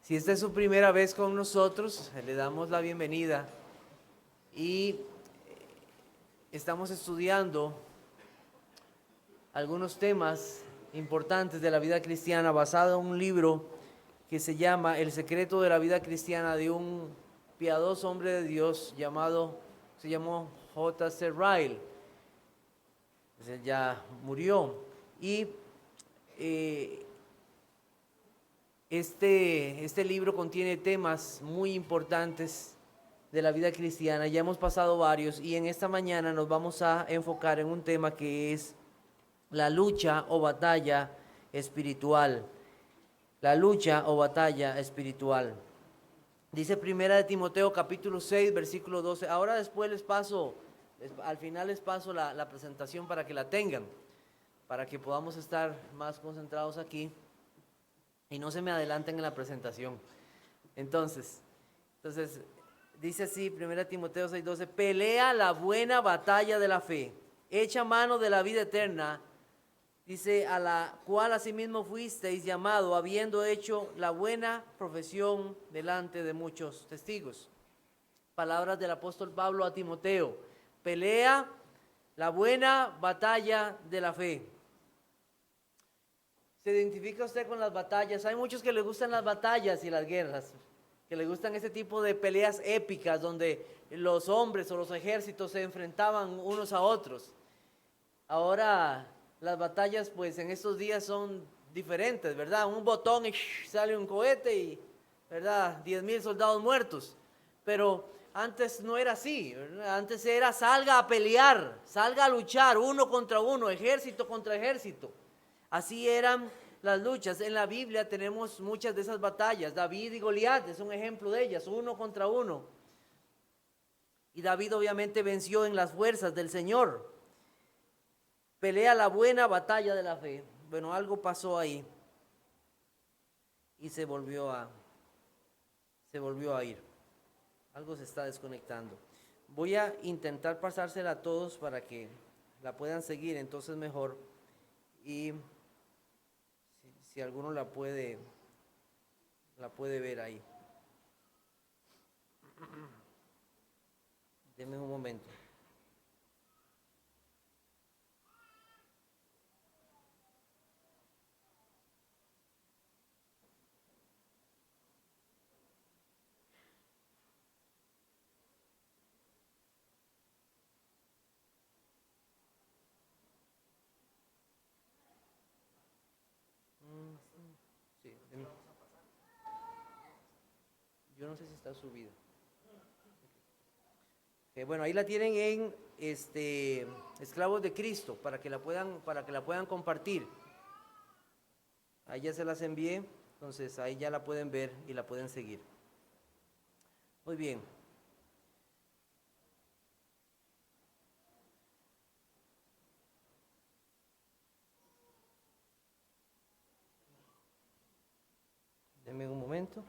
Si esta es su primera vez con nosotros, le damos la bienvenida y estamos estudiando algunos temas importantes de la vida cristiana basado en un libro que se llama El secreto de la vida cristiana, de un piadoso hombre de Dios se llamó J.C. Ryle. Él ya murió y este libro contiene temas muy importantes de la vida cristiana. Ya hemos pasado varios y en esta mañana nos vamos a enfocar en un tema que es la lucha o batalla espiritual. La lucha o batalla espiritual. Dice Primera de Timoteo capítulo 6 versículo 12. Ahora después al final les paso la presentación para que la tengan, para que podamos estar más concentrados aquí y no se me adelanten en la presentación. Entonces dice así, 1 Timoteo 6:12, pelea la buena batalla de la fe, echa mano de la vida eterna, dice, a la cual asimismo fuisteis llamado, habiendo hecho la buena profesión delante de muchos testigos. Palabras del apóstol Pablo a Timoteo, pelea la buena batalla de la fe. ¿Se identifica usted con las batallas? Hay muchos que les gustan las batallas y las guerras, que les gustan ese tipo de peleas épicas donde los hombres o los ejércitos se enfrentaban unos a otros. Ahora las batallas pues en estos días son diferentes, ¿verdad? Un botón y sale un cohete y, ¿verdad? 10,000 soldados muertos. Pero antes no era así, ¿verdad? Antes era salga a pelear, salga a luchar uno contra uno, ejército contra ejército. Así eran las luchas. En la Biblia tenemos muchas de esas batallas. David y Goliat es un ejemplo de ellas, uno contra uno. Y David obviamente venció en las fuerzas del Señor. Pelea la buena batalla de la fe. Bueno, algo pasó ahí y se volvió a ir. Algo se está desconectando. Voy a intentar pasársela a todos para que la puedan seguir, entonces mejor. Y si alguno la puede ver ahí. Denme un momento. Sí, yo no sé si está subida. Bueno, ahí la tienen en Esclavos de Cristo para que la puedan compartir. Ahí ya se las envié, entonces ahí ya la pueden ver y la pueden seguir. Muy bien. Denme un momento.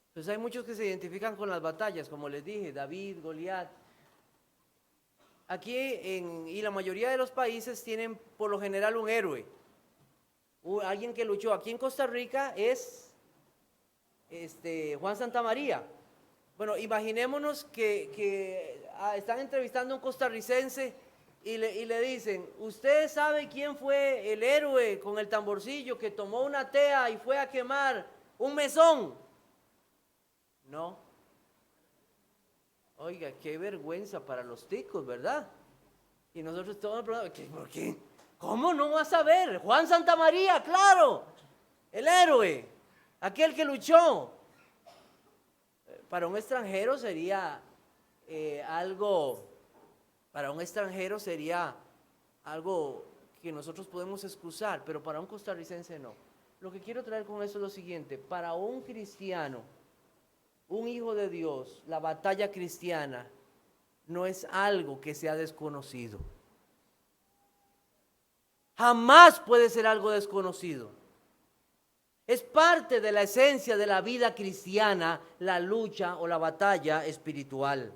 Entonces hay muchos que se identifican con las batallas, como les dije, David, Goliat. Aquí y la mayoría de los países tienen por lo general un héroe, alguien que luchó. Aquí en Costa Rica es Juan Santamaría. Bueno, imaginémonos que están entrevistando a un costarricense y le dicen, ¿usted sabe quién fue el héroe con el tamborcillo que tomó una tea y fue a quemar un mesón? No. Oiga, qué vergüenza para los ticos, ¿verdad? Y nosotros todos preguntamos, ¿por qué? ¿Cómo no vas a ver? Juan Santamaría, claro, el héroe, aquel que luchó. Para un extranjero sería algo que nosotros podemos excusar, pero para un costarricense no. Lo que quiero traer con eso es lo siguiente: para un cristiano, un hijo de Dios, la batalla cristiana no es algo que sea desconocido. Jamás puede ser algo desconocido. Es parte de la esencia de la vida cristiana, la lucha o la batalla espiritual.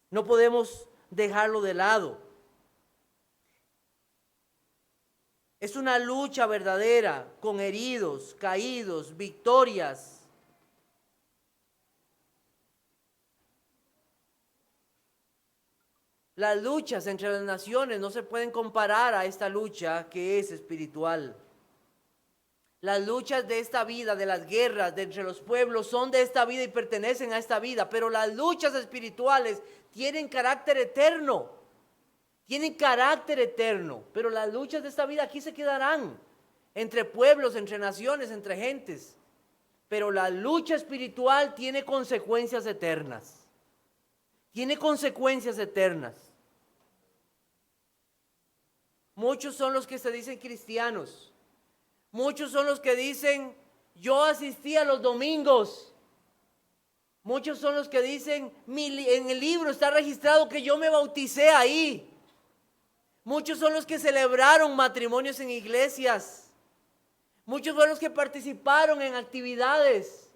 No podemos dejarlo de lado. Es una lucha verdadera, con heridos, caídos, victorias. Las luchas entre las naciones no se pueden comparar a esta lucha que es espiritual. Las luchas de esta vida, de las guerras de entre los pueblos, son de esta vida y pertenecen a esta vida, pero las luchas espirituales tienen carácter eterno. Tienen carácter eterno, pero las luchas de esta vida aquí se quedarán, entre pueblos, entre naciones, entre gentes. Pero la lucha espiritual tiene consecuencias eternas. Tiene consecuencias eternas. Muchos son los que se dicen cristianos. Muchos son los que dicen, yo asistí a los domingos. Muchos son los que dicen, en el libro está registrado que yo me bauticé ahí. Muchos son los que celebraron matrimonios en iglesias. Muchos son los que participaron en actividades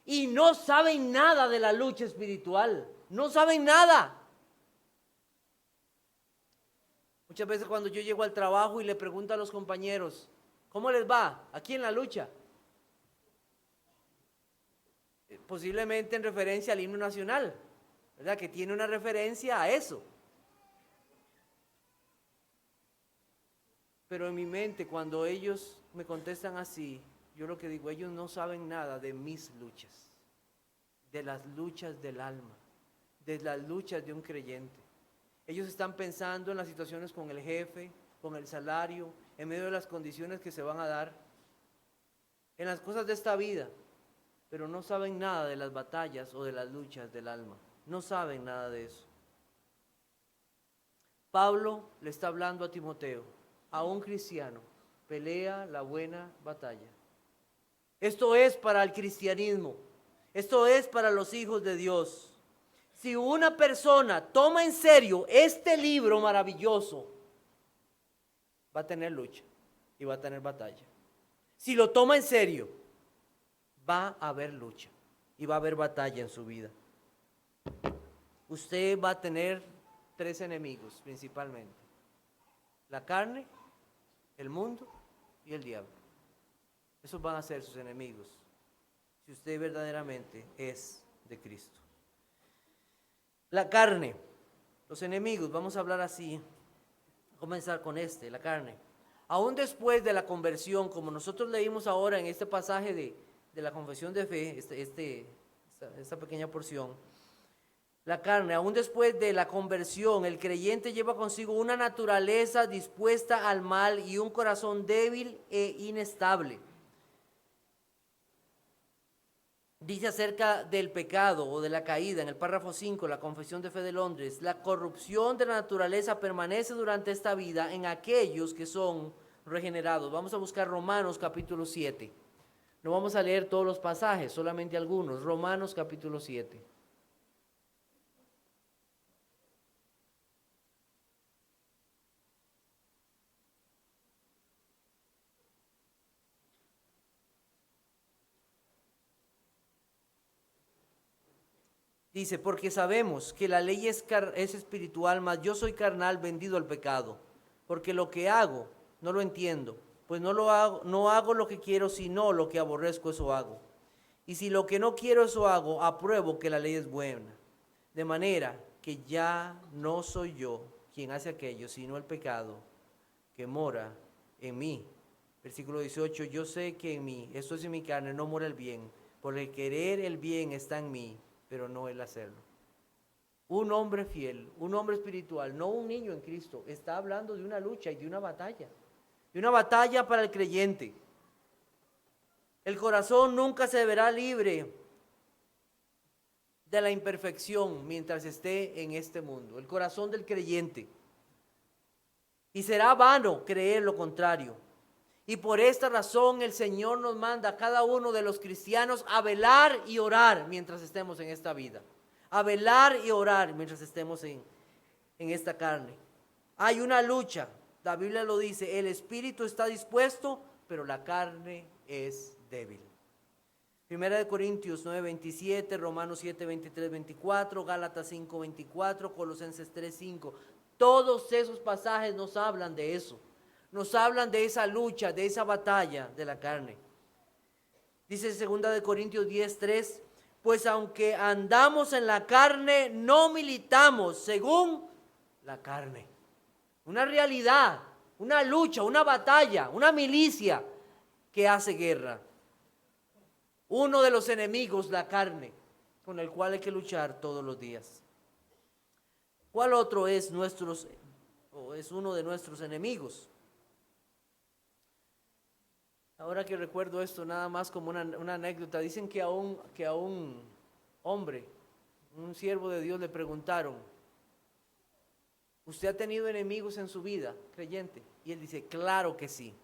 y no saben nada de la lucha espiritual. No saben nada. Muchas veces cuando yo llego al trabajo y le pregunto a los compañeros, ¿cómo les va aquí en la lucha? Posiblemente en referencia al himno nacional, ¿verdad? Que tiene una referencia a eso. Pero en mi mente, cuando ellos me contestan así, yo lo que digo, ellos no saben nada de mis luchas, de las luchas del alma, de las luchas de un creyente. Ellos están pensando en las situaciones con el jefe, con el salario, en medio de las condiciones que se van a dar, en las cosas de esta vida, pero no saben nada de las batallas o de las luchas del alma. No saben nada de eso. Pablo le está hablando a Timoteo, a un cristiano, pelea la buena batalla. Esto es para el cristianismo, esto es para los hijos de Dios. Si una persona toma en serio este libro maravilloso, va a tener lucha y va a tener batalla. Si lo toma en serio, va a haber lucha y va a haber batalla en su vida. Usted va a tener 3 enemigos principalmente: la carne, el mundo y el diablo. Esos van a ser sus enemigos si usted verdaderamente es de Cristo. La carne, los enemigos, vamos a hablar así, comenzar con la carne. Aún después de la conversión, como nosotros leímos ahora en este pasaje de la confesión de fe, esta pequeña porción, la carne, aún después de la conversión, el creyente lleva consigo una naturaleza dispuesta al mal y un corazón débil e inestable. Dice acerca del pecado o de la caída en el párrafo 5, la Confesión de Fe de Londres: la corrupción de la naturaleza permanece durante esta vida en aquellos que son regenerados. Vamos a buscar Romanos capítulo 7. No vamos a leer todos los pasajes, solamente algunos. Romanos capítulo 7. Dice, porque sabemos que la ley es espiritual, mas yo soy carnal, vendido al pecado. Porque lo que hago, no lo entiendo, pues no hago lo que quiero, sino lo que aborrezco, eso hago. Y si lo que no quiero, eso hago, apruebo que la ley es buena. De manera que ya no soy yo quien hace aquello, sino el pecado que mora en mí. Versículo 18, yo sé que en mí, esto es en mi carne, no mora el bien, por el querer el bien está en mí, pero no el hacerlo. Un hombre fiel, un hombre espiritual, no un niño en Cristo, está hablando de una lucha y de una batalla para el creyente. El corazón nunca se verá libre de la imperfección mientras esté en este mundo, el corazón del creyente. Y será vano creer lo contrario. Y por esta razón el Señor nos manda a cada uno de los cristianos a velar y orar mientras estemos en esta vida. A velar y orar mientras estemos en esta carne. Hay una lucha, la Biblia lo dice, el espíritu está dispuesto, pero la carne es débil. Primera de Corintios 9:27, Romanos 7:23, 24, Gálatas 5:24, Colosenses 3:5. Todos esos pasajes nos hablan de eso. Nos hablan de esa lucha, de esa batalla de la carne. Dice segunda de Corintios 10:3, pues aunque andamos en la carne, no militamos según la carne. Una realidad, una lucha, una batalla, una milicia que hace guerra. Uno de los enemigos, la carne, con el cual hay que luchar todos los días. ¿Cuál otro es uno de nuestros enemigos? Ahora que recuerdo esto, nada más como una anécdota, dicen que a un hombre, un siervo de Dios, le preguntaron: ¿usted ha tenido enemigos en su vida, creyente? Y él dice: claro que sí.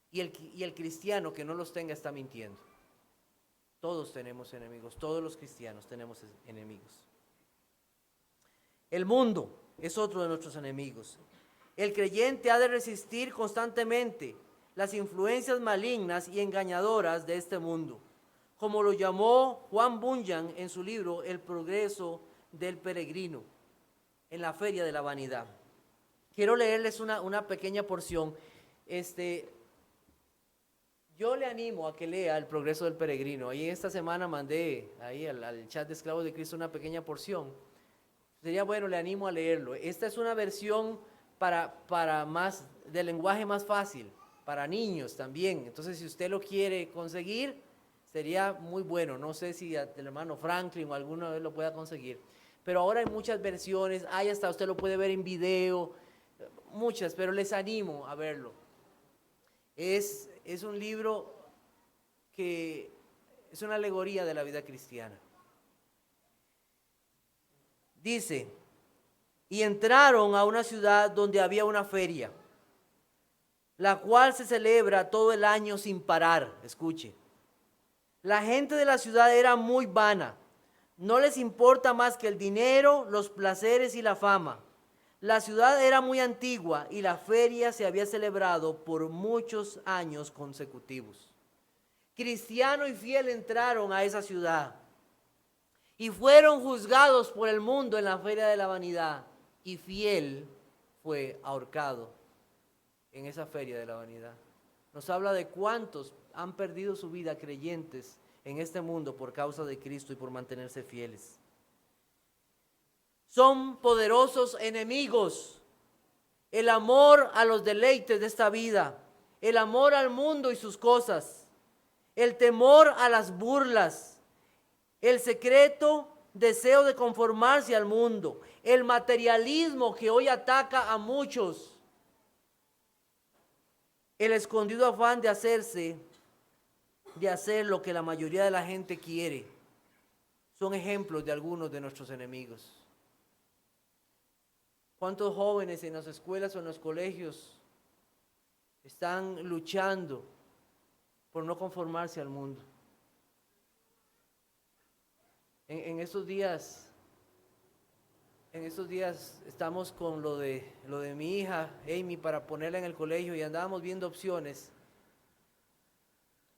Y el cristiano que no los tenga está mintiendo. Todos tenemos enemigos, todos los cristianos tenemos enemigos. El mundo es otro de nuestros enemigos. El creyente ha de resistir constantemente las influencias malignas y engañadoras de este mundo, como lo llamó Juan Bunyan en su libro El progreso del peregrino, en la feria de la vanidad. Quiero leerles una pequeña porción. Yo le animo a que lea El progreso del peregrino. Ahí esta semana mandé ahí al chat de Esclavos de Cristo una pequeña porción. Sería bueno, le animo a leerlo. Esta es una versión para más, de lenguaje más fácil, para niños también. Entonces, si usted lo quiere conseguir, sería muy bueno. No sé si el hermano Franklin o alguno de él lo pueda conseguir. Pero ahora hay muchas versiones, ahí hasta usted lo puede ver en video, muchas, pero les animo a verlo. Es un libro que es una alegoría de la vida cristiana. Dice: y entraron a una ciudad donde había una feria, la cual se celebra todo el año sin parar. Escuche. La gente de la ciudad era muy vana. No les importa más que el dinero, los placeres y la fama. La ciudad era muy antigua y la feria se había celebrado por muchos años consecutivos. Cristiano y fiel entraron a esa ciudad y fueron juzgados por el mundo en la feria de la vanidad, y fiel fue ahorcado en esa feria de la vanidad. Nos habla de cuántos han perdido su vida creyentes en este mundo por causa de Cristo y por mantenerse fieles. Son poderosos enemigos. El amor a los deleites de esta vida, el amor al mundo y sus cosas, el temor a las burlas, el secreto deseo de conformarse al mundo, el materialismo que hoy ataca a muchos, el escondido afán de hacer lo que la mayoría de la gente quiere, son ejemplos de algunos de nuestros enemigos. ¿Cuántos jóvenes en las escuelas o en los colegios están luchando por no conformarse al mundo? En estos días estamos con lo de mi hija Amy para ponerla en el colegio y andábamos viendo opciones.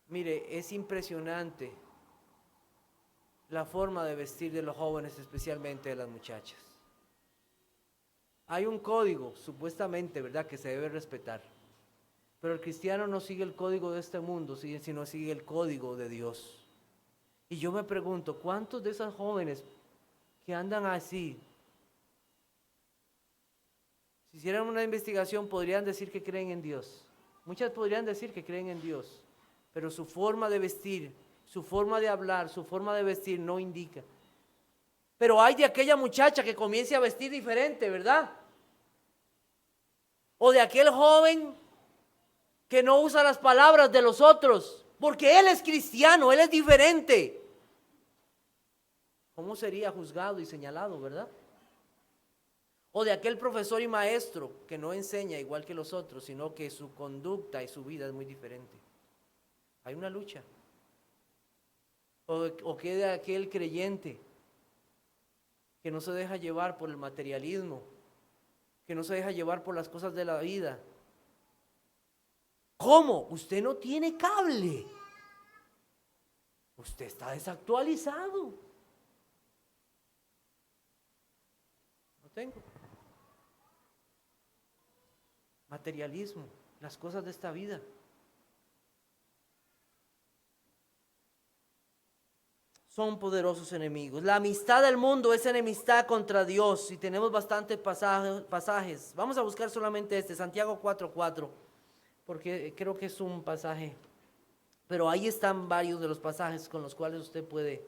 Mire, es impresionante la forma de vestir de los jóvenes, especialmente de las muchachas. Hay un código, supuestamente, ¿verdad?, que se debe respetar. Pero el cristiano no sigue el código de este mundo, sino sigue el código de Dios. Y yo me pregunto, ¿cuántos de esos jóvenes que andan así, si hicieran una investigación, podrían decir que creen en Dios? Muchas podrían decir que creen en Dios, pero su forma de vestir, su forma de hablar, su forma de vestir no indica. Pero hay de aquella muchacha que comience a vestir diferente, ¿verdad? O de aquel joven que no usa las palabras de los otros, porque él es cristiano, él es diferente. ¿Cómo sería juzgado y señalado, verdad? O de aquel profesor y maestro que no enseña igual que los otros, sino que su conducta y su vida es muy diferente. Hay una lucha. O que de aquel creyente que no se deja llevar por el materialismo, que no se deja llevar por las cosas de la vida, ¿Cómo? Usted no tiene cable. Usted está desactualizado. No tengo. Materialismo, las cosas de esta vida. Son poderosos enemigos. La amistad del mundo es enemistad contra Dios. Y tenemos bastantes pasajes. Vamos a buscar solamente este, Santiago 4:4, porque creo que es un pasaje. Pero ahí están varios de los pasajes con los cuales usted puede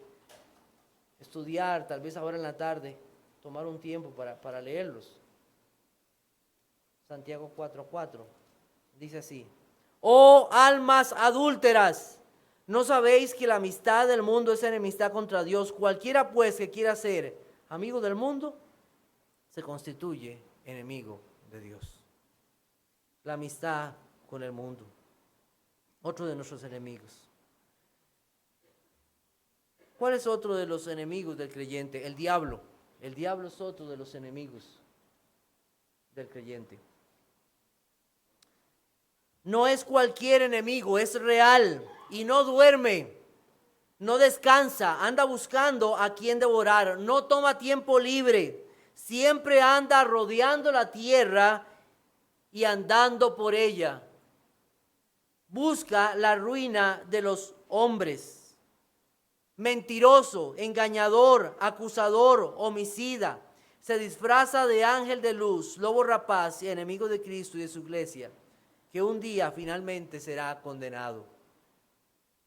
estudiar, tal vez ahora en la tarde, tomar un tiempo para leerlos. Santiago 4:4 dice así: oh almas adúlteras, ¿no sabéis que la amistad del mundo es enemistad contra Dios? Cualquiera pues que quiera ser amigo del mundo, se constituye enemigo de Dios. La amistad con el mundo, otro de nuestros enemigos. ¿Cuál es otro de los enemigos del creyente? El diablo. El diablo es otro de los enemigos del creyente. No es cualquier enemigo, es real y no duerme, no descansa, anda buscando a quien devorar, no toma tiempo libre, siempre anda rodeando la tierra y andando por ella. Busca la ruina de los hombres. Mentiroso, engañador, acusador, homicida, se disfraza de ángel de luz, lobo rapaz y enemigo de Cristo y de su iglesia, que un día finalmente será condenado.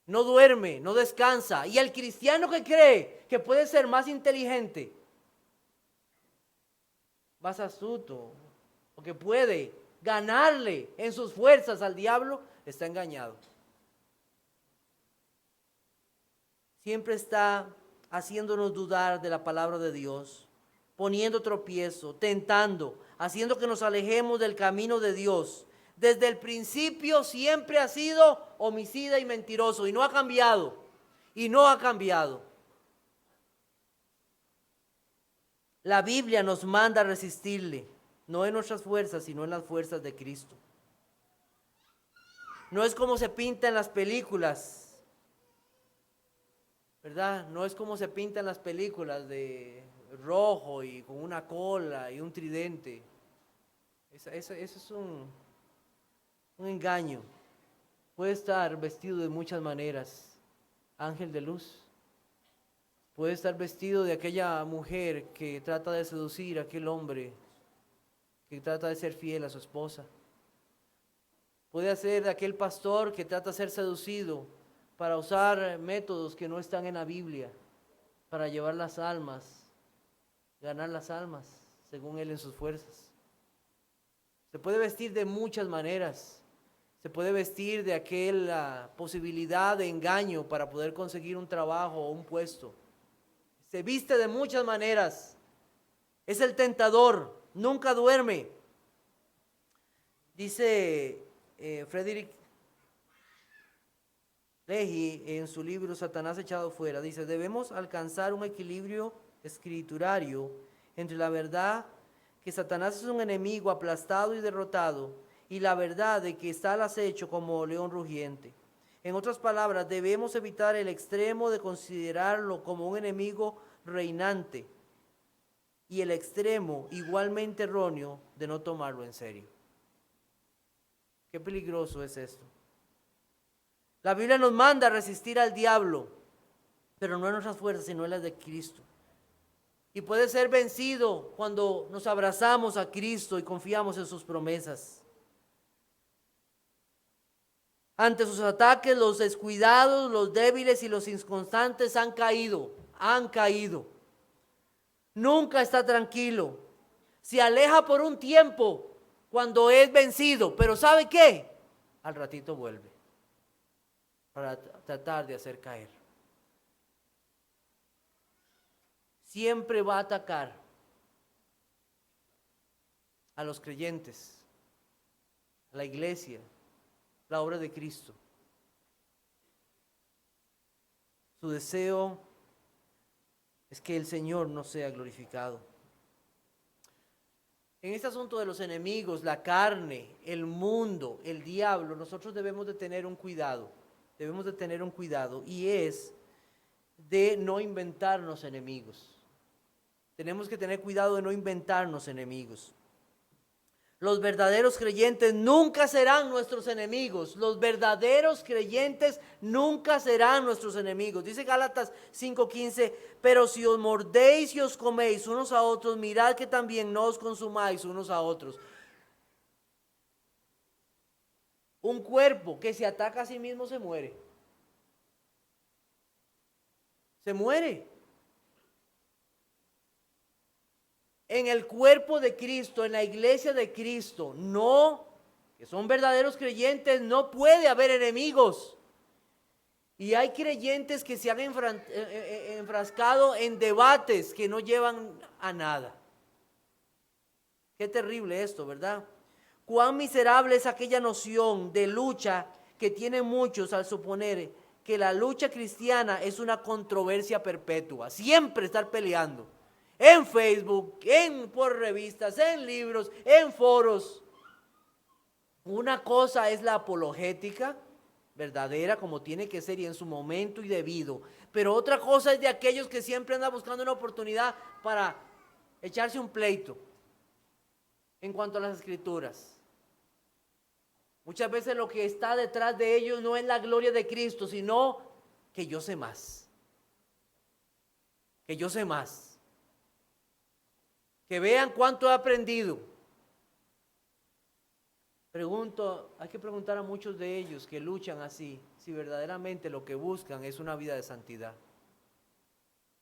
No duerme, no descansa. Y el cristiano que cree que puede ser más inteligente, más astuto, o que puede ganarle en sus fuerzas al diablo, está engañado. Siempre está haciéndonos dudar de la palabra de Dios, poniendo tropiezo, tentando, haciendo que nos alejemos del camino de Dios. Desde el principio siempre ha sido homicida y mentiroso y no ha cambiado. Y no ha cambiado. La Biblia nos manda a resistirle, no en nuestras fuerzas, sino en las fuerzas de Cristo. No es como se pinta en las películas, ¿verdad? No es como se pinta en las películas de rojo y con una cola y un tridente. Eso es un engaño. Puede estar vestido de muchas maneras, ángel de luz. Puede estar vestido de aquella mujer que trata de seducir a aquel hombre, que trata de ser fiel a su esposa. Puede ser de aquel pastor que trata de ser seducido para usar métodos que no están en la Biblia, para llevar las almas, ganar las almas, según él en sus fuerzas. Se puede vestir de muchas maneras. Se puede vestir de aquella posibilidad de engaño para poder conseguir un trabajo o un puesto. Se viste de muchas maneras. Es el tentador, nunca duerme. Dice Frederick Leahy en su libro Satanás echado fuera, dice: debemos alcanzar un equilibrio escriturario entre la verdad que Satanás es un enemigo aplastado y derrotado, y la verdad de que está al acecho como león rugiente. En otras palabras, debemos evitar el extremo de considerarlo como un enemigo reinante y el extremo igualmente erróneo de no tomarlo en serio. Qué peligroso es esto. La Biblia nos manda a resistir al diablo, pero no en nuestras fuerzas, sino en las de Cristo. Y puede ser vencido cuando nos abrazamos a Cristo y confiamos en sus promesas. Ante sus ataques, los descuidados, los débiles y los inconstantes han caído. Nunca está tranquilo. Se aleja por un tiempo cuando es vencido, pero ¿sabe qué? Al ratito vuelve para tratar de hacer caer. Siempre va a atacar a los creyentes, a la iglesia, la obra de Cristo. Su deseo es que el Señor no sea glorificado. En este asunto de los enemigos, la carne, el mundo, el diablo, nosotros debemos de tener un cuidado. Debemos de tener un cuidado y es de no inventarnos enemigos. Tenemos que tener cuidado de no inventarnos enemigos. Los verdaderos creyentes nunca serán nuestros enemigos. Los verdaderos creyentes nunca serán nuestros enemigos. Dice Gálatas 5:15, pero si os mordéis y os coméis unos a otros, mirad que también no os consumáis unos a otros. Un cuerpo que se ataca a sí mismo se muere. Se muere. En el cuerpo de Cristo, en la iglesia de Cristo, no, que son verdaderos creyentes, no puede haber enemigos. Y hay creyentes que se han enfrascado en debates que no llevan a nada. Qué terrible esto, ¿verdad? Cuán miserable es aquella noción de lucha que tienen muchos al suponer que la lucha cristiana es una controversia perpetua, siempre estar peleando. En Facebook, por revistas, en libros, en foros. Una cosa es la apologética verdadera, como tiene que ser y en su momento y debido. Pero otra cosa es de aquellos que siempre andan buscando una oportunidad para echarse un pleito en cuanto a las escrituras. Muchas veces lo que está detrás de ellos no es la gloria de Cristo, sino que yo sé más. Que yo sé más. Que vean cuánto he aprendido. Hay que preguntar a muchos de ellos que luchan así, si verdaderamente lo que buscan es una vida de santidad.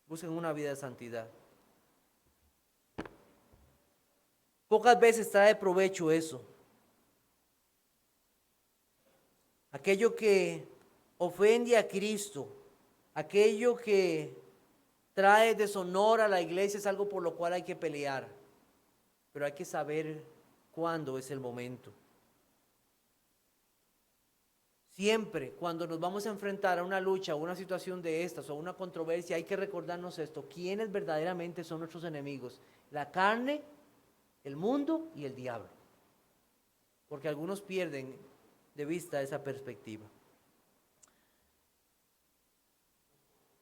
Buscan una vida de santidad. Pocas veces trae provecho eso. Aquello que ofende a Cristo, aquello que trae deshonor a la iglesia es algo por lo cual hay que pelear, pero hay que saber cuándo es el momento. Siempre cuando nos vamos a enfrentar a una lucha o una situación de estas o una controversia, hay que recordarnos esto: ¿quiénes verdaderamente son nuestros enemigos? La carne, el mundo y el diablo. Porque algunos pierden de vista esa perspectiva.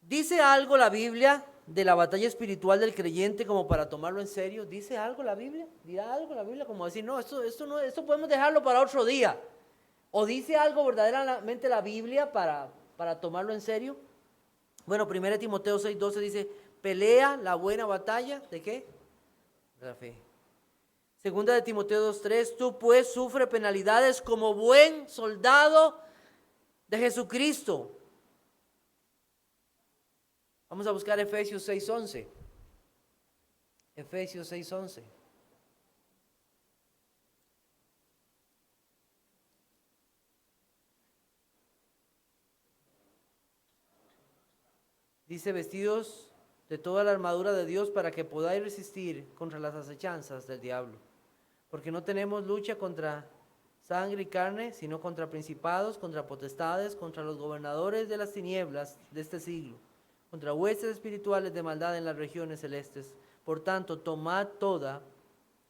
¿Dice algo la Biblia de la batalla espiritual del creyente como para tomarlo en serio? ¿Dice algo la Biblia? ¿Dirá algo la Biblia como decir, no, esto podemos dejarlo para otro día? ¿O dice algo verdaderamente la Biblia para tomarlo en serio? Bueno, 1 Timoteo 6:12 dice, pelea la buena batalla, ¿de qué? De la fe. 2 de Timoteo 2:3, tú pues sufre penalidades como buen soldado de Jesucristo. Vamos a buscar Efesios 6:11. Efesios 6:11. Dice, vestidos de toda la armadura de Dios para que podáis resistir contra las acechanzas del diablo. Porque no tenemos lucha contra sangre y carne, sino contra principados, contra potestades, contra los gobernadores de las tinieblas de este siglo, contra huestes espirituales de maldad en las regiones celestes. Por tanto, tomad toda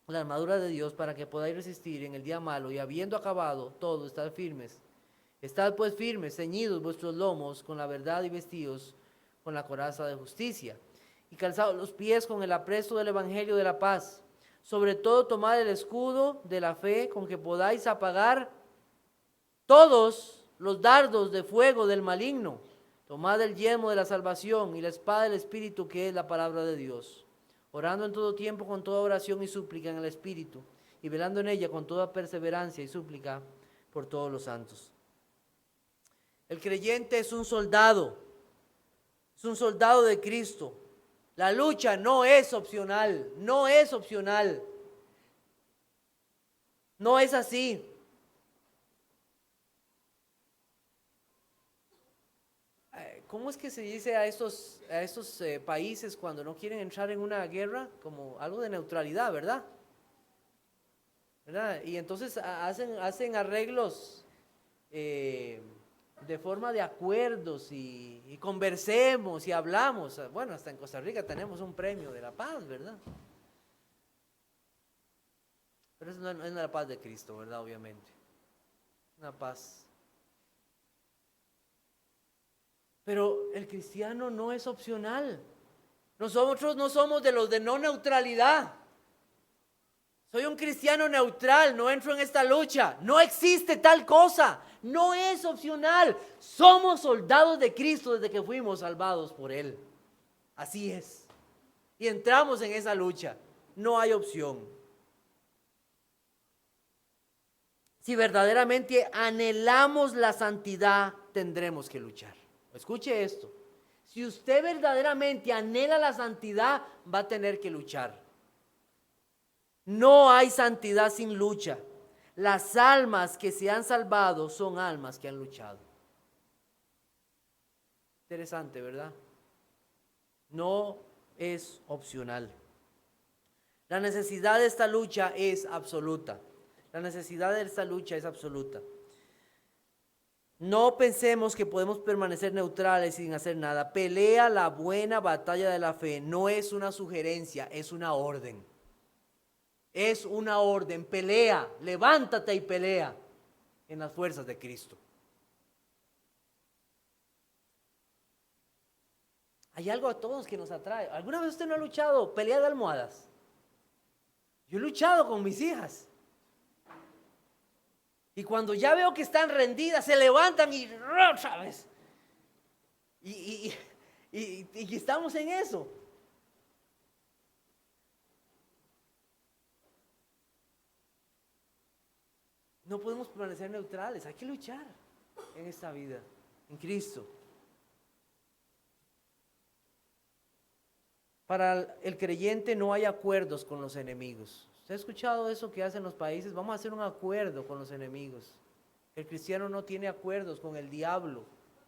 la armadura de Dios para que podáis resistir en el día malo, y habiendo acabado todo, estad firmes. Estad pues firmes, ceñidos vuestros lomos con la verdad y vestidos con la coraza de justicia, y calzados los pies con el apresto del evangelio de la paz. Sobre todo tomad el escudo de la fe con que podáis apagar todos los dardos de fuego del maligno. Tomad el yelmo de la salvación y la espada del Espíritu, que es la palabra de Dios, orando en todo tiempo con toda oración y súplica en el Espíritu, y velando en ella con toda perseverancia y súplica por todos los santos. El creyente es un soldado de Cristo. La lucha no es opcional, no es opcional. No es así. ¿Cómo es que se dice a estos países cuando no quieren entrar en una guerra? Como algo de neutralidad, ¿verdad? ¿Verdad? Y entonces hacen arreglos de forma de acuerdos y conversemos y hablamos. Bueno, hasta en Costa Rica tenemos un premio de la paz, ¿verdad? Pero eso no es la paz de Cristo, ¿verdad? Obviamente. Una paz. Pero el cristiano no es opcional. Nosotros no somos de los de no neutralidad. Soy un cristiano neutral, no entro en esta lucha. No existe tal cosa. No es opcional. Somos soldados de Cristo desde que fuimos salvados por Él. Así es. Y entramos en esa lucha. No hay opción. Si verdaderamente anhelamos la santidad, tendremos que luchar. Escuche esto. Si usted verdaderamente anhela la santidad, va a tener que luchar. No hay santidad sin lucha. Las almas que se han salvado son almas que han luchado. Interesante, ¿verdad? No es opcional. La necesidad de esta lucha es absoluta. La necesidad de esta lucha es absoluta. No pensemos que podemos permanecer neutrales sin hacer nada. Pelea la buena batalla de la fe. No es una sugerencia, es una orden. Es una orden. Pelea, levántate y pelea en las fuerzas de Cristo. Hay algo a todos que nos atrae. ¿Alguna vez usted no ha luchado pelea de almohadas? Yo he luchado con mis hijas. Y cuando ya veo que están rendidas, se levantan y otra vez. Y estamos en eso. No podemos permanecer neutrales, hay que luchar en esta vida, en Cristo. Para el creyente no hay acuerdos con los enemigos. ¿Usted ha escuchado eso que hacen los países? Vamos a hacer un acuerdo con los enemigos. El cristiano no tiene acuerdos con el diablo,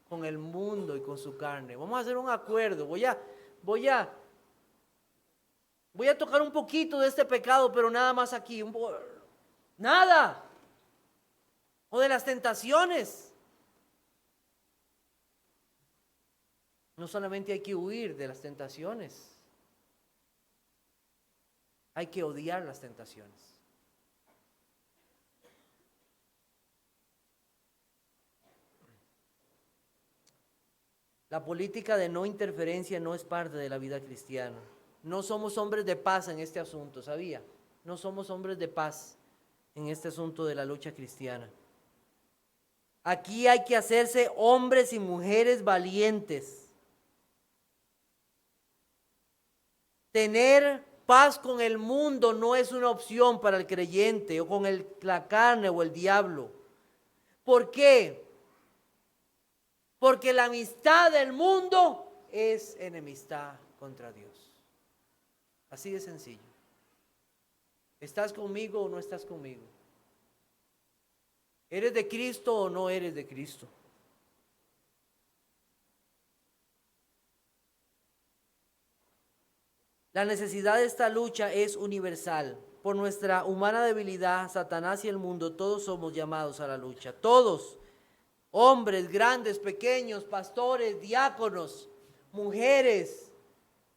con el mundo y con su carne. Vamos a hacer un acuerdo. Voy a tocar un poquito de este pecado, pero nada más aquí. Nada. O de las tentaciones. No solamente hay que huir de las tentaciones. Hay que odiar las tentaciones. La política de no interferencia no es parte de la vida cristiana. No somos hombres de paz en este asunto, ¿sabía? No somos hombres de paz en este asunto de la lucha cristiana. Aquí hay que hacerse hombres y mujeres valientes. Tener paz con el mundo no es una opción para el creyente o con la carne o el diablo. ¿Por qué? Porque la amistad del mundo es enemistad contra Dios. Así de sencillo. ¿Estás conmigo o no estás conmigo? ¿Eres de Cristo o no eres de Cristo? La necesidad de esta lucha es universal. Por nuestra humana debilidad, Satanás y el mundo, todos somos llamados a la lucha. Todos, hombres, grandes, pequeños, pastores, diáconos, mujeres,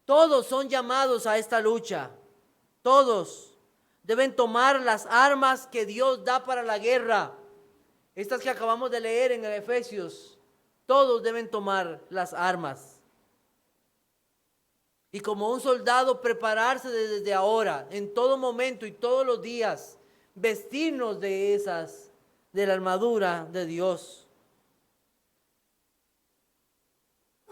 todos son llamados a esta lucha. Todos deben tomar las armas que Dios da para la guerra. Estas que acabamos de leer en el Efesios, todos deben tomar las armas. Y como un soldado prepararse desde ahora, en todo momento y todos los días, vestirnos de la armadura de Dios.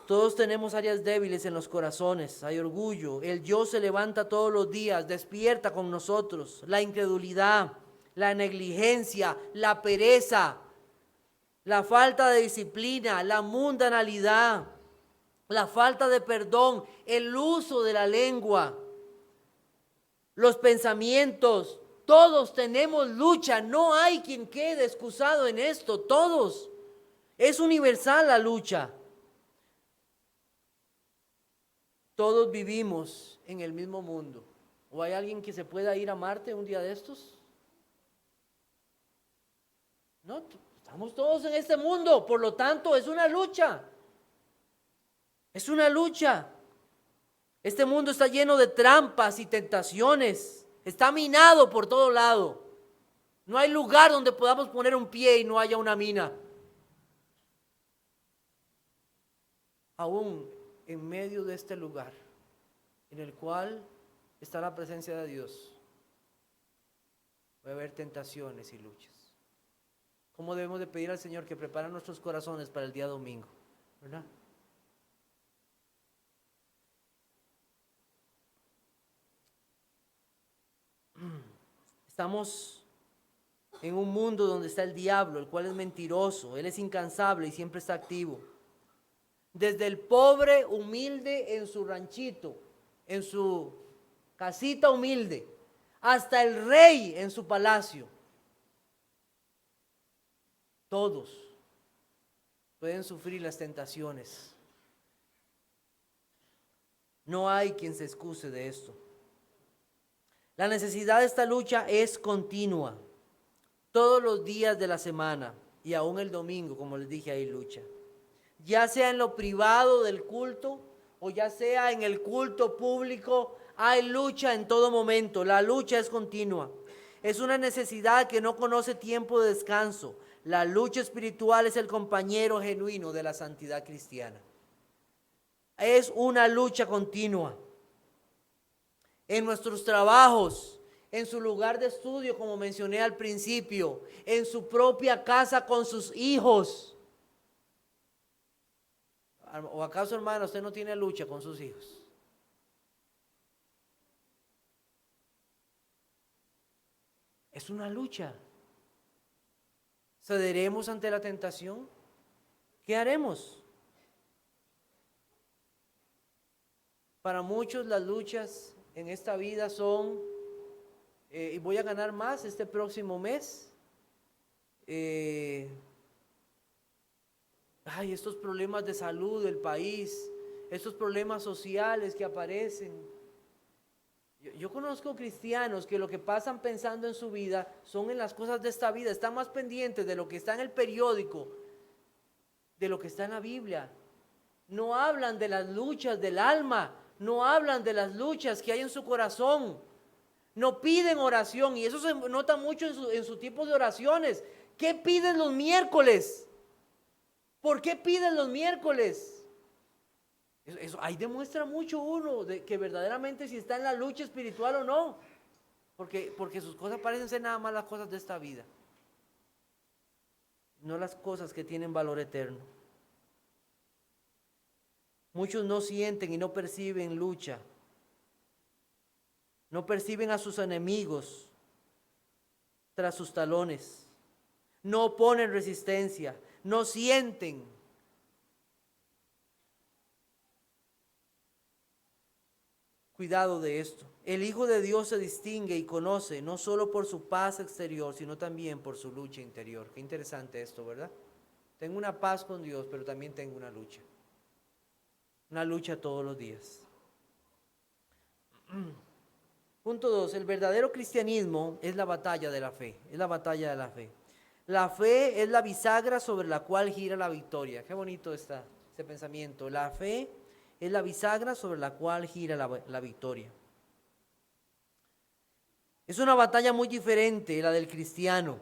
Todos tenemos áreas débiles en los corazones, hay orgullo, el yo se levanta todos los días, despierta con nosotros, la incredulidad, la negligencia, la pereza, la falta de disciplina, la mundanalidad, la falta de perdón, el uso de la lengua, los pensamientos. Todos tenemos lucha, no hay quien quede excusado en esto, todos. Es universal la lucha. Todos vivimos en el mismo mundo. ¿O hay alguien que se pueda ir a Marte un día de estos? No, estamos todos en este mundo, por lo tanto es una lucha. Es una lucha. Este mundo está lleno de trampas y tentaciones. Está minado por todo lado. No hay lugar donde podamos poner un pie y no haya una mina. Aún en medio de este lugar, en el cual está la presencia de Dios, va a haber tentaciones y luchas. ¿Cómo debemos de pedir al Señor que prepare nuestros corazones para el día domingo? ¿Verdad? Estamos en un mundo donde está el diablo, el cual es mentiroso, él es incansable y siempre está activo. Desde el pobre humilde en su ranchito, en su casita humilde, hasta el rey en su palacio. Todos pueden sufrir las tentaciones. No hay quien se excuse de esto. La necesidad de esta lucha es continua. Todos los días de la semana y aún el domingo, como les dije, hay lucha. Ya sea en lo privado del culto o ya sea en el culto público, hay lucha en todo momento. La lucha es continua. Es una necesidad que no conoce tiempo de descanso. La lucha espiritual es el compañero genuino de la santidad cristiana. Es una lucha continua. En nuestros trabajos, en su lugar de estudio, como mencioné al principio, en su propia casa con sus hijos. ¿O acaso, hermano, usted no tiene lucha con sus hijos? Es una lucha. ¿Cederemos ante la tentación? ¿Qué haremos? Para muchos las luchas en esta vida son, y voy a ganar más este próximo mes. Estos problemas de salud del país, estos problemas sociales que aparecen. Yo conozco cristianos que lo que pasan pensando en su vida son en las cosas de esta vida, están más pendientes de lo que está en el periódico, de lo que está en la Biblia. No hablan de las luchas del alma, no hablan de las luchas que hay en su corazón, no piden oración, y eso se nota mucho en su tipo de oraciones. ¿Qué piden los miércoles? ¿Por qué piden los miércoles? Eso ahí demuestra mucho uno de que verdaderamente si está en la lucha espiritual o no, porque sus cosas parecen ser nada más las cosas de esta vida, no las cosas que tienen valor eterno. Muchos no sienten y no perciben lucha, no perciben a sus enemigos tras sus talones, no oponen resistencia, no sienten. Cuidado de esto. El Hijo de Dios se distingue y conoce no solo por su paz exterior, sino también por su lucha interior. Qué interesante esto, ¿verdad? Tengo una paz con Dios, pero también tengo una lucha. Una lucha todos los días. Punto 2. El verdadero cristianismo es la batalla de la fe. Es la batalla de la fe. La fe es la bisagra sobre la cual gira la victoria. Qué bonito está ese pensamiento. La fe es la bisagra sobre la cual gira la victoria. Es una batalla muy diferente la del cristiano.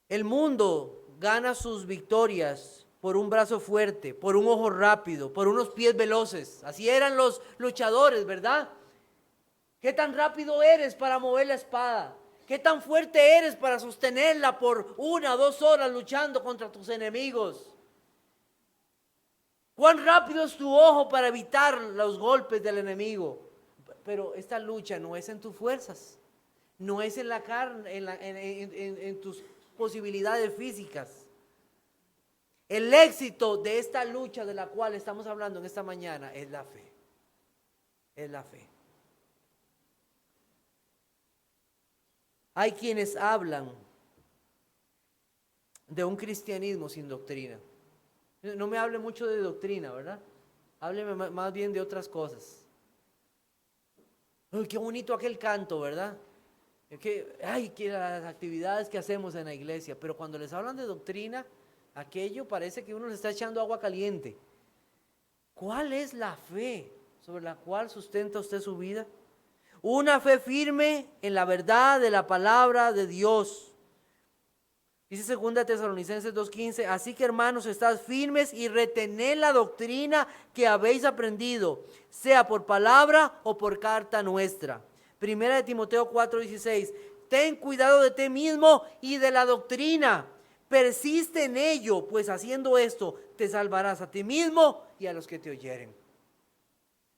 El mundo gana sus victorias por un brazo fuerte, por un ojo rápido, por unos pies veloces. Así eran los luchadores, ¿verdad? ¿Qué tan rápido eres para mover la espada? ¿Qué tan fuerte eres para sostenerla por 1 o 2 horas luchando contra tus enemigos? ¿Cuán rápido es tu ojo para evitar los golpes del enemigo? Pero esta lucha no es en tus fuerzas, no es en la carne, en tus posibilidades físicas. El éxito de esta lucha de la cual estamos hablando en esta mañana es la fe. Es la fe. Hay quienes hablan de un cristianismo sin doctrina. No me hable mucho de doctrina, ¿verdad? Hábleme más bien de otras cosas. Uy, qué bonito aquel canto, ¿verdad? Que las actividades que hacemos en la iglesia, pero cuando les hablan de doctrina, aquello parece que uno le está echando agua caliente. ¿Cuál es la fe? sobre la cual sustenta usted su vida. Una fe firme en la verdad de la palabra de Dios. Dice 2 Tesalonicenses 2:15, así que hermanos, estad firmes y retened la doctrina que habéis aprendido, sea por palabra o por carta nuestra. 1 Timoteo 4:16, ten cuidado de ti mismo y de la doctrina, persiste en ello, pues haciendo esto te salvarás a ti mismo y a los que te oyeren.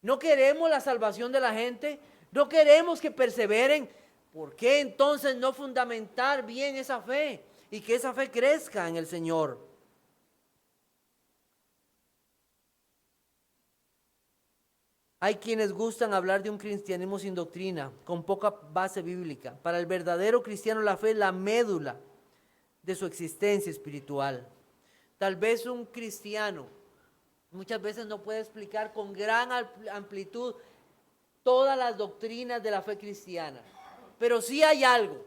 ¿No queremos la salvación de la gente? ¿No queremos que perseveren? ¿Por qué entonces no fundamentar bien esa fe? Y que esa fe crezca en el Señor. Hay quienes gustan hablar de un cristianismo sin doctrina, con poca base bíblica. Para el verdadero cristiano la fe es la médula de su existencia espiritual. Tal vez un cristiano muchas veces no puede explicar con gran amplitud todas las doctrinas de la fe cristiana, pero sí hay algo.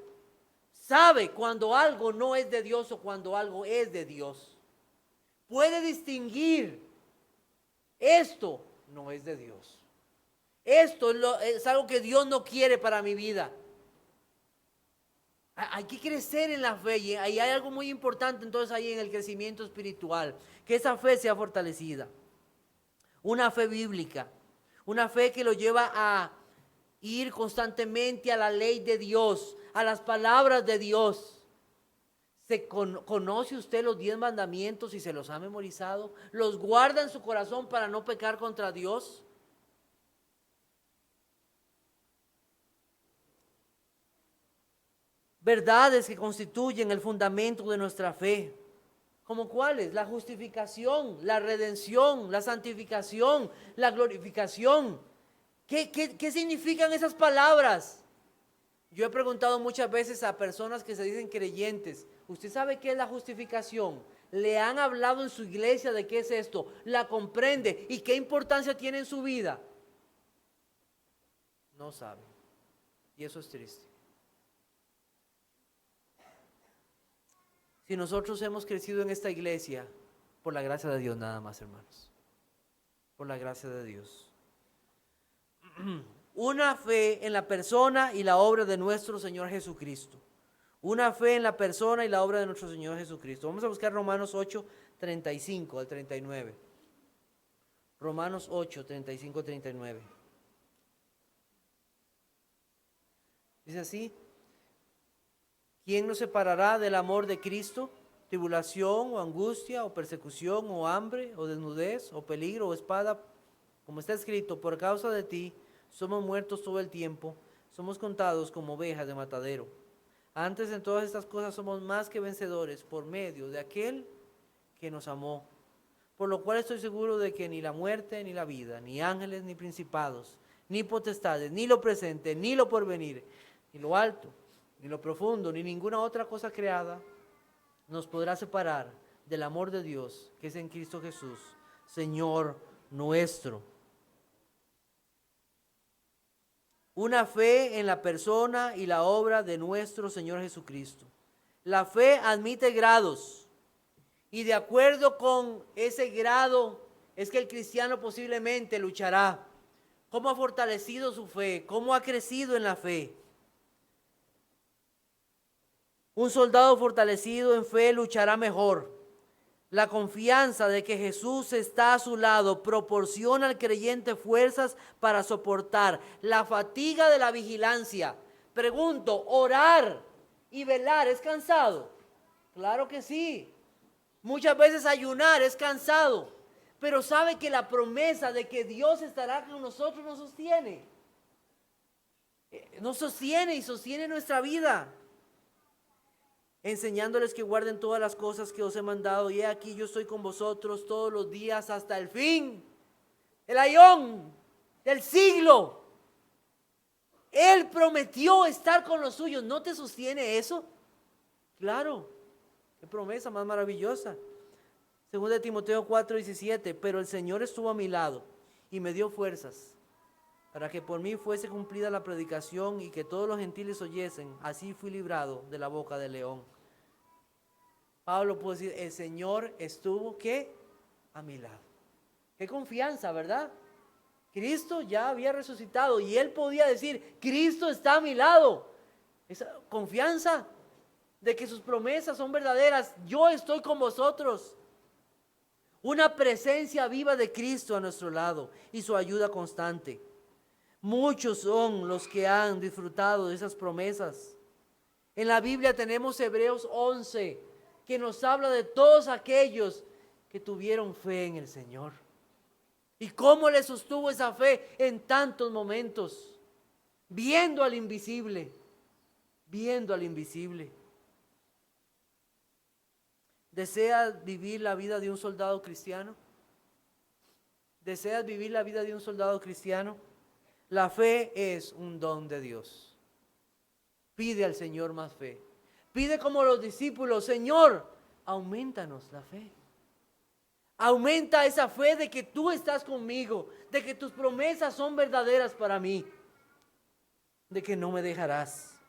Sabe cuando algo no es de Dios o cuando algo es de Dios. Puede distinguir, esto no es de Dios. Esto es algo que Dios no quiere para mi vida. Hay que crecer en la fe y hay algo muy importante entonces ahí en el crecimiento espiritual, que esa fe sea fortalecida. Una fe bíblica, una fe que lo lleva a ir constantemente a la ley de Dios, a las palabras de Dios. ¿Conoce usted los 10 mandamientos y se los ha memorizado? ¿Los guarda en su corazón para no pecar contra Dios? Verdades que constituyen el fundamento de nuestra fe. ¿Como cuáles? La justificación, la redención, la santificación, la glorificación. ¿Qué significan esas palabras? Yo he preguntado muchas veces a personas que se dicen creyentes, ¿usted sabe qué es la justificación? ¿Le han hablado en su iglesia de qué es esto? ¿La comprende? ¿Y qué importancia tiene en su vida? No sabe. Y eso es triste. Si nosotros hemos crecido en esta iglesia, por la gracia de Dios nada más, hermanos. Por la gracia de Dios. Una fe en la persona y la obra de nuestro Señor Jesucristo. Una fe en la persona y la obra de nuestro Señor Jesucristo. Vamos a buscar Romanos 8, 35 al 39. Romanos 8, 35 39. Dice así: ¿quién nos separará del amor de Cristo? ¿Tribulación o angustia o persecución o hambre o desnudez o peligro o espada? Como está escrito, por causa de ti somos muertos todo el tiempo, somos contados como ovejas de matadero. Antes en todas estas cosas somos más que vencedores por medio de aquel que nos amó. Por lo cual estoy seguro de que ni la muerte ni la vida, ni ángeles ni principados, ni potestades, ni lo presente, ni lo porvenir, ni lo alto, ni lo profundo, ni ninguna otra cosa creada nos podrá separar del amor de Dios que es en Cristo Jesús, Señor nuestro. Una fe en la persona y la obra de nuestro Señor Jesucristo. La fe admite grados y de acuerdo con ese grado es que el cristiano posiblemente luchará. ¿Cómo ha fortalecido su fe? ¿Cómo ha crecido en la fe? Un soldado fortalecido en fe luchará mejor. La confianza de que Jesús está a su lado proporciona al creyente fuerzas para soportar la fatiga de la vigilancia. Pregunto, ¿orar y velar es cansado? Claro que sí. Muchas veces ayunar es cansado, pero sabe que la promesa de que Dios estará con nosotros nos sostiene. Nos sostiene y sostiene nuestra vida. Enseñándoles que guarden todas las cosas que os he mandado, y he aquí yo estoy con vosotros todos los días hasta el fin, el aión del siglo. Él prometió estar con los suyos. ¿No te sostiene eso? Claro, qué promesa más maravillosa. 2 Timoteo 4:17, pero el Señor estuvo a mi lado y me dio fuerzas para que por mí fuese cumplida la predicación y que todos los gentiles oyesen. Así fui librado de la boca del león. Pablo puede decir, el Señor estuvo, ¿qué? A mi lado. Qué confianza, ¿verdad? Cristo ya había resucitado y él podía decir, Cristo está a mi lado. Esa confianza de que sus promesas son verdaderas. Yo estoy con vosotros. Una presencia viva de Cristo a nuestro lado y su ayuda constante. Muchos son los que han disfrutado de esas promesas. En la Biblia tenemos Hebreos 11, que nos habla de todos aquellos que tuvieron fe en el Señor. ¿Y cómo le sostuvo esa fe en tantos momentos? Viendo al invisible, viendo al invisible. ¿Deseas vivir la vida de un soldado cristiano? ¿Deseas vivir la vida de un soldado cristiano? La fe es un don de Dios. Pide al Señor más fe. Pide como los discípulos, Señor, aumentanos la fe. Aumenta esa fe de que tú estás conmigo, de que tus promesas son verdaderas para mí, de que no me dejarás.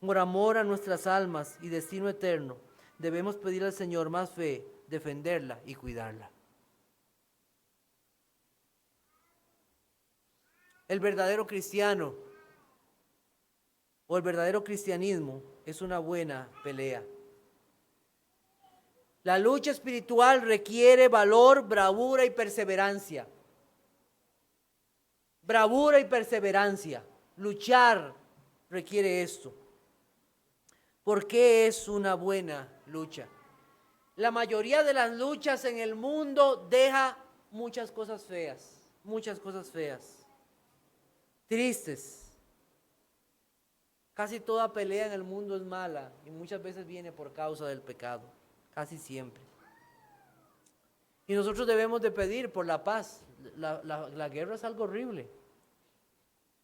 Por amor a nuestras almas y destino eterno, debemos pedir al Señor más fe, defenderla y cuidarla. El verdadero cristiano o el verdadero cristianismo es una buena pelea. La lucha espiritual requiere valor, bravura y perseverancia. Bravura y perseverancia. Luchar requiere esto. ¿Por qué es una buena lucha? La mayoría de las luchas en el mundo deja muchas cosas feas, tristes. Casi toda pelea en el mundo es mala y muchas veces viene por causa del pecado, casi siempre. Y nosotros debemos de pedir por la paz. La guerra es algo horrible.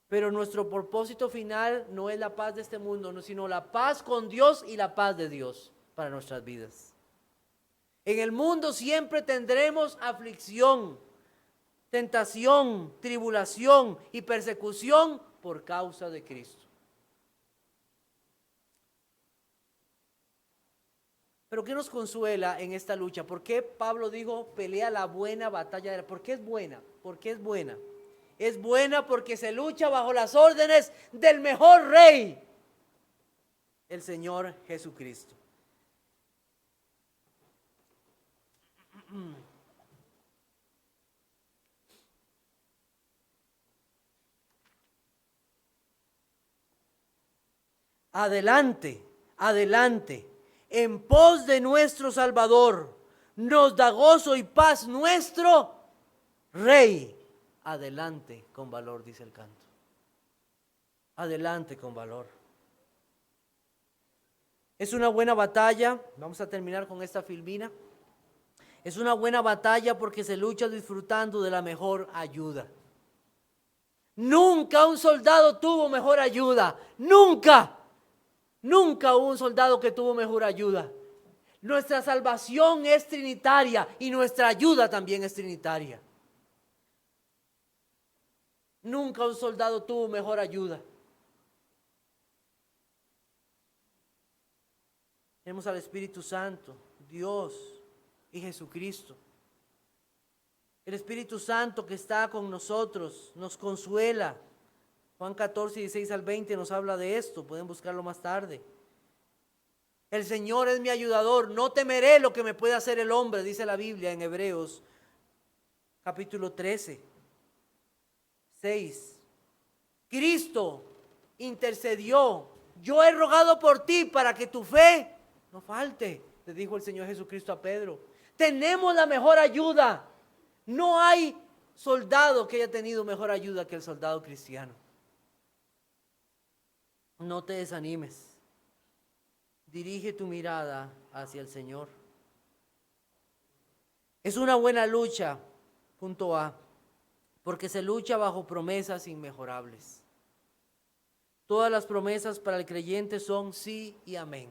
Pero nuestro propósito final no es la paz de este mundo, sino la paz con Dios y la paz de Dios para nuestras vidas. En el mundo siempre tendremos aflicción, tentación, tribulación y persecución por causa de Cristo. Pero ¿qué nos consuela en esta lucha? ¿Por qué Pablo dijo pelea la buena batalla? ¿Por qué es buena? ¿Por qué es buena? Es buena porque se lucha bajo las órdenes del mejor rey, el Señor Jesucristo. Adelante, adelante, en pos de nuestro Salvador, nos da gozo y paz nuestro Rey. Adelante con valor, dice el canto. Adelante con valor. Es una buena batalla. Vamos a terminar con esta filmina. Es una buena batalla porque se lucha disfrutando de la mejor ayuda. Nunca un soldado tuvo mejor ayuda. Nunca. Nunca hubo un soldado que tuvo mejor ayuda. Nuestra salvación es trinitaria y nuestra ayuda también es trinitaria. Nunca un soldado tuvo mejor ayuda. Tenemos al Espíritu Santo, Dios y Jesucristo. El Espíritu Santo que está con nosotros nos consuela. Juan 14, 16 al 20 nos habla de esto. Pueden buscarlo más tarde. El Señor es mi ayudador. No temeré lo que me pueda hacer el hombre, dice la Biblia en Hebreos capítulo 13, 6. Cristo intercedió. Yo he rogado por ti para que tu fe no falte, le dijo el Señor Jesucristo a Pedro. Tenemos la mejor ayuda. No hay soldado que haya tenido mejor ayuda que el soldado cristiano. No te desanimes. Dirige tu mirada hacia el Señor. Es una buena lucha, punto A, porque se lucha bajo promesas inmejorables. Todas las promesas para el creyente son sí y amén.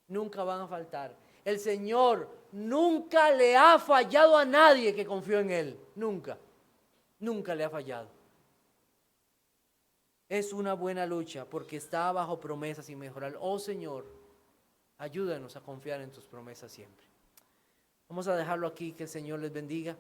Nunca van a faltar. El Señor nunca le ha fallado a nadie que confió en Él. Nunca. Nunca le ha fallado. Es una buena lucha porque está bajo promesas inmejorables. Oh Señor, ayúdanos a confiar en tus promesas siempre. Vamos a dejarlo aquí, que el Señor les bendiga.